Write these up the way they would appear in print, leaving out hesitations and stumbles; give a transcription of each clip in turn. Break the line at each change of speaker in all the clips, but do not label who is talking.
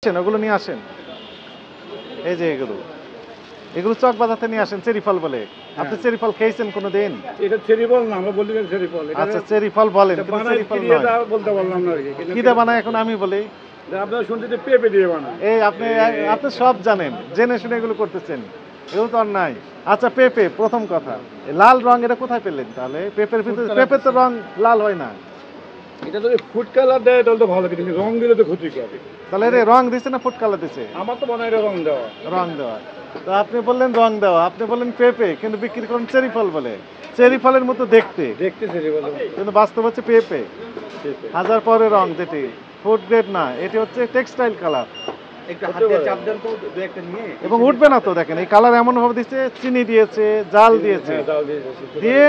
ওগুলো নিয়ে আসেন। এই যে এগুলো এগুলো চক বাজাতে নিয়ে আসেন, চেরি ফল বলে। আপনি চেরি ফল খেয়েছেন কোনোদিন?
এটা চেরি ফল না, আমরা বলি চেরি ফল।
আচ্ছা, চেরি ফল বলেন, কিন্তু চেরি ফল নয়।
বলতে পারলাম না আর কি।
কি দিয়ে বানায় এখন আমি বলি?
আপনারা শুনতে যে পেঁপে দিয়ে বানায়।
এই আপনি আপনি সব জানেন, জেনে শুনে এগুলো করতেছেন, এগুলো তো আর নাই। আচ্ছা, পেঁপে প্রথম কথা, লাল রং এটা কোথায় পেলেন তাহলে? পেঁপের ভিতরে পেঁপের তো রং লাল হয় না।
এটা যদি ফুড কালার দেয় তাহলে তো ভালো, কিন্তু রং দিলে তো ক্ষতি করে।
তাহলে এটা রং দিছে না ফুড কালার দিছে?
আমার তো মনে হয় রং দেওয়া।
রং দেওয়া। তো আপনি বললেন রং দেওয়া, আপনি বললেন পেঁপে, কিন্তু বিক্রি করেন চেরি ফল বলে। চেরি ফলের মতো দেখতে,
দেখতে চেরি ফল,
কিন্তু বাস্তব হচ্ছে পেঁপে। হাজার পরে রং, যেটি ফুড গ্রেড না, এটি হচ্ছে টেক্সটাইল কালার। এবং উঠবে না তো, দেখেন এই কালার এমন ভাবে দিচ্ছে, চিনি দিয়েছে, জাল দিয়েছে, দিয়ে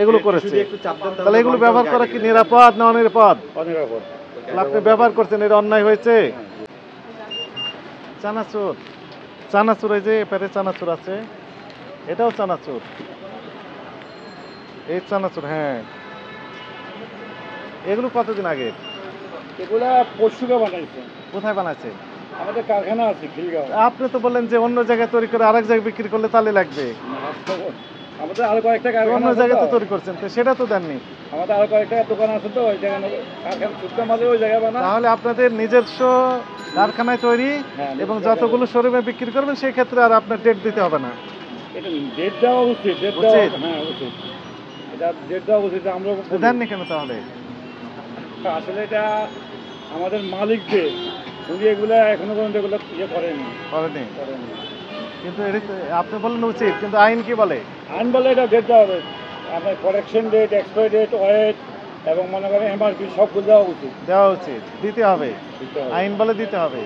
এগুলো করেছে। তাহলে এগুলো ব্যবহার করা কি নিরাপদ না অনিরাপদ?
অনিরাপদ।
আপনি ব্যবহার করছেন, এটা অন্যায় হয়েছে। চানাচুর, চানাচুর, এই যে এপারে চানাচুর আছে, এটাও চানাচুর, এই চানাচুর। হ্যাঁ, এগুলো কতদিন আগে?
এগুলা পরশুকে বানাইছে।
কোথায় বানাইছে?
আমাদের কারখানা আছে খিলগাঁও।
আপনি তো বললেন যে অন্য জায়গায় তৈরি করে আরেক জায়গায় বিক্রি করলে তাহলে লাগবে।
আমাদের আরো কয়েকটা কারখানা,
অন্য জায়গায় তো তৈরি করছেন, তো সেটা তো দেননি।
আমাদের আরো কয়েকটা দোকান আছে, তো ওই জায়গায় কারখানা সুটকা মাঝে ওই জায়গায় বানায়।
তাহলে আপনাদের নিজস্ব কারখানায় তৈরি, এবং যতগুলো শোরুমে বিক্রি করবেন সেই ক্ষেত্রে আর আপনার ডেট দিতে হবে না।
এটা ডেট দেওয়া উচিত, ডেট দেওয়া, হ্যাঁ উচিত, এটা ডেট দেওয়া উচিত। আমরা
দেননি কেন তাহলে?
আসলে এটা আমাদের মালিক যে, উনি এগুলো এখনো পর্যন্ত এগুলো ইয়ে করেনি।
কিন্তু আপনি বললেন উচিত, কিন্তু আইন কি বলে?
আইন বলে এটা ডেট দেওয়া হবে, আপনার correction date, expiry date, wait, এবং মনে করেন এমআরপি সবগুলো দেওয়া উচিত।
দেওয়া উচিত, দিতে হবে, আইন বলে দিতে হবে।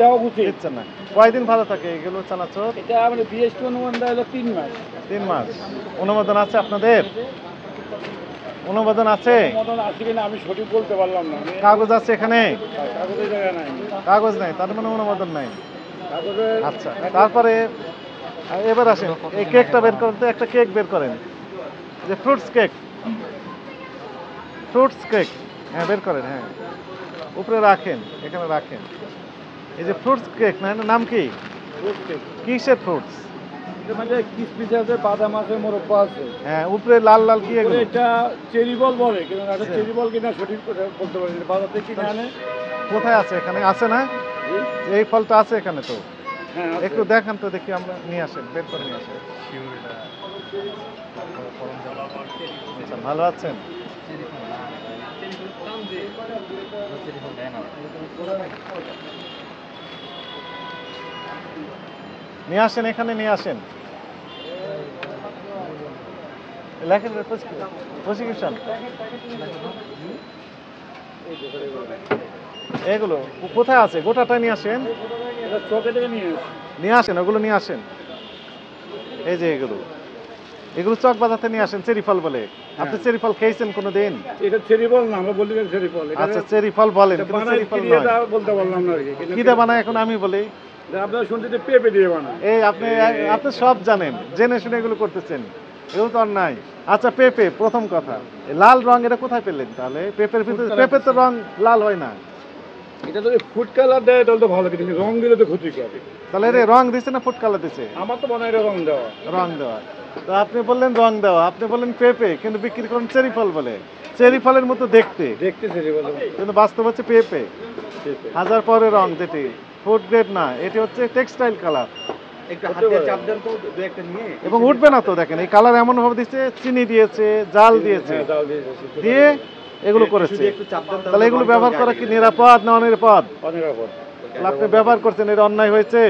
দেওয়া উচিত
দিচ্ছেন না। কয়দিন ভালো থাকে এগুলো চানাচুর?
এটা আমাদের বিএসটি অনুমোদন দেওয়া হলো 3 মাস।
3 মাস অনুমোদন আছে আপনাদের? অনুমোদন আছে?
অনুমোদন আছে কিনা আমি সঠিক বলতে পারলাম না।
কাগজ আছে এখানে?
কাগজের জায়গা নাই।
কাগজ নাই, তার মানে অনুমোদন নাই।
কাগজের।
আচ্ছা, তারপরে এবার আসেন, এই কেকটা বের করেন তো, একটা কেক বের করেন, যে ফ্রুটস কেক। ফ্রুটস কেক, হ্যাঁ বের করেন, হ্যাঁ উপরে রাখেন, এখানে রাখেন। এই যে ফ্রুটস কেক, না নাম কি?
Fruit cake.
কিসের ফ্রুটস?
এর মধ্যে কিশমিশ আছে, বাদাম আছে, মোরব্বা আছে।
হ্যাঁ, উপরে লাল লাল কি এগুলো?
এটা চেরি বল বলে, কিন্তু এটা চেরি বল কিনা সঠিক বলতে পারি না। বাজার থেকে কিনে আনে।
কোথায় আছে? এখানে আছে না? এই ফলটা আছে এখানে তো।
হ্যাঁ,
একটু দেখান তো দেখি, আমরা নিয়ে আসেন, বের করে নিয়ে আসেন। আচ্ছা, ভালো আছেন? নিয়ে আসেন, এখানে নিয়ে আসেন। লেখেন প্রসিকিউশন। এগুলো কোথায় আছে? গোটাটা নিয়ে আসেন, নিয়ে আসেন, ওগুলো নিয়ে আসেন। এই যে এগুলো এগুলো চক বাজাতে নিয়ে আসেন, চেরি ফল বলে। আপনি চেরি ফল খেয়েছেন কোনোদিন?
এটা চেরি ফল না, আমরা বলি চেরি ফল।
আচ্ছা, চেরি ফল বলেন, কিন্তু চেরি ফল নয়।
বলতে পারলাম না আর কি।
কি দিয়ে বানায় এখন আমি বলি?
আপনারা শুনতে যে পেঁপে দিয়ে বানায়।
এই আপনি সব জানেন, জেনে শুনে এগুলো করতেছেন, এগুলো তো আর নাই। আচ্ছা, পেঁপে প্রথম কথা, লাল রং এটা কোথায় পেলেন তাহলে? পেঁপের ভিতরে পেঁপের তো রং লাল হয় না।
এটা যদি ফুড কালার দেয় তাহলে তো ভালো, কিন্তু রং দিলে তো ক্ষতি করে।
তাহলে এটা রং দিছে না ফুড কালার দিছে?
আমার তো মনে হয় রং দেওয়া।
রং দেওয়া। তো আপনি বললেন রং দেওয়া, আপনি বললেন পেঁপে, কিন্তু বিক্রি করেন চেরি ফল বলে। চেরি ফলের মতো দেখতে,
দেখতে চেরি ফল,
কিন্তু বাস্তব হচ্ছে পেঁপে। হাজার পরে রং, যেটি ফুড গ্রেড না, এটি হচ্ছে টেক্সটাইল কালার। এবং উঠবে না তো, দেখেন এই কালার এমন ভাবে দিচ্ছে, চিনি দিয়েছে, জাল দিয়েছে, দিয়ে এগুলো করেছে। তাহলে এগুলো ব্যবহার করা কি নিরাপদ না অনিরাপদ?
অনিরাপদ।
আপনি ব্যবহার করছেন, এটা অন্যায় হয়েছে,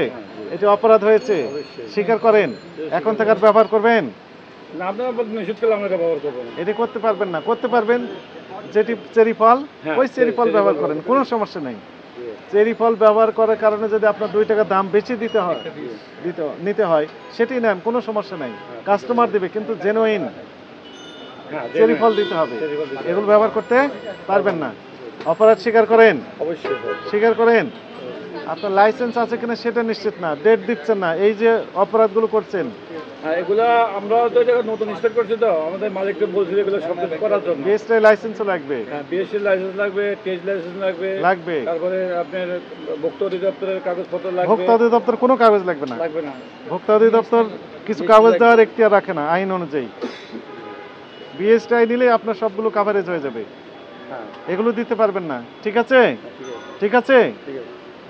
এটা অপরাধ হয়েছে, স্বীকার করেন। এখন থেকে আর ব্যবহার করবেন
না? আপনারা নিষেধ করলে আমরা এটা ব্যবহার করবো না।
এটি করতে পারবেন না? করতে পারবেন, যেটি চেরি ফল, ওই চেরি ফল ব্যবহার করেন, কোনো সমস্যা নেই। চেরি ফল ব্যবহার করার কারণে যদি আপনার 2 টাকা দাম বেশি নিতে হয়, সেটি নেন, কোনো সমস্যা নাই, কাস্টমার দেবে, কিন্তু জেনুইন চেরি ফল দিতে হবে। এগুলো ব্যবহার করতে পারবেন না। অপরাধ স্বীকার করেন?
অবশ্যই
স্বীকার করেন। আপনার লাইসেন্স আছে কিনা সেটা নিশ্চিত না, ডেট দিচ্ছেন না, এই যে অপরাধগুলো করছেন,
হ্যাঁ, এগুলা আমরা তো এটা নতুন স্টার্ট করছি তো আমাদের মালিককে বলছি এগুলো সব কিছু করার জন্য।
বিএসটিআই লাইসেন্সও লাগবে।
হ্যাঁ, বিএসসি লাইসেন্স লাগবে, টেস্ট লাইসেন্স লাগবে। তারপরে আপনার ভোক্তা অধিদপ্তরের কাগজপত্র লাগবে।
ভোক্তা অধিদপ্তর কোনো কাগজ লাগবে না। ভোক্তা অধিদপ্তর কিছু কাগজ দেওয়ার এখতিয়ার রাখে না আইন অনুযায়ী। বিএসটিআই নিলে আপনার সবগুলো কাভারেজ হয়ে যাবে। এগুলো দিতে পারবেন না, ঠিক আছে? ঠিক আছে,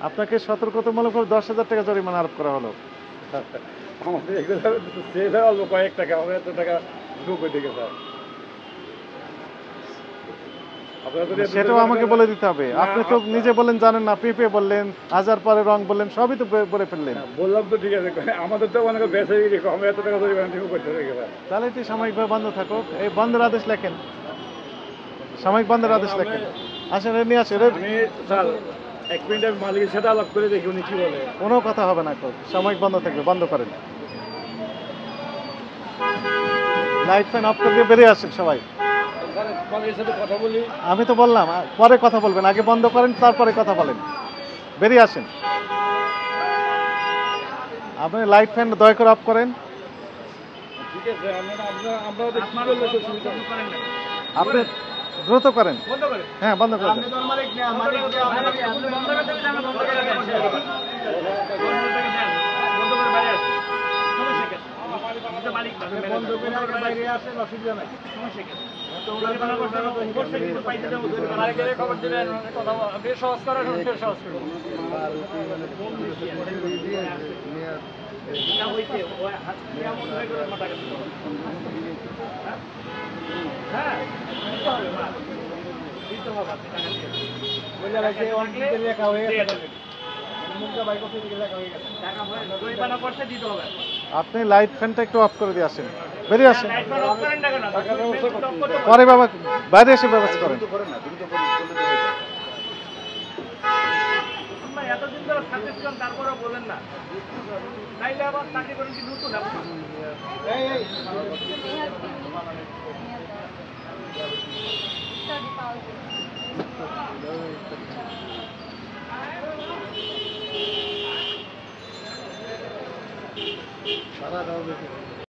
আপনাকে সতর্কতামূলক 10,000 টাকা জরিমানা আরোপ করা হলো।
আমাদের এগুলো অল্প কয়েক টাকা, আমরা এত টাকা ঢুকে দিকে স্যার।
সেটাও আমাকে বলে দিতে হবে। আপনি তো নিজে বললেন জানেন না, পেপে বললেন, আজার পরে রং বললেন, সবই তো বলে ফেললেন।
বললাম তো ঠিক আছে, আমাদের তো অনেক বেঁচে রেখো, আমরা এত টাকা জরিমানা দিব করতে রেখে।
তাহলে তুই সাময়িকভাবে বন্ধ থাকুক, এই বন্ধের আদেশ লেখেন, সাময়িক বন্ধের আদেশ লেখেন। আসেন নিয়ে আসেন।
আমি স্যার 1 মিনিট আমি মালিকের সাথে আলাপ করে দেখি উনি কি বলে।
কোনো কথা হবে না, সাময়িক বন্ধ থাকবে, বন্ধ করেন। লাইট ফ্যান অফ করে দিয়ে বেরিয়ে আসেন সবাই। আমি তো বললাম পরে কথা বলবেন, আগে বন্ধ করেন তারপরে কথা বলেন। বেরিয়ে আসেন। আপনি লাইট ফ্যান দয়া করে অফ করেন। আপনি দ্রুত করেন। হ্যাঁ, বন্ধ করেন। আপনি লাইট ফ্যানটা একটু অফ করে দিয়ে আসেন, বেরিয়ে আসেন। পরে বাইরে এসে ব্যবস্থা করেন।
এতদিন ধরে থাকতেছিলাম, তারপরে বলেন না, তাইলে আবার চাকরি করেন কি নতুন?
সারা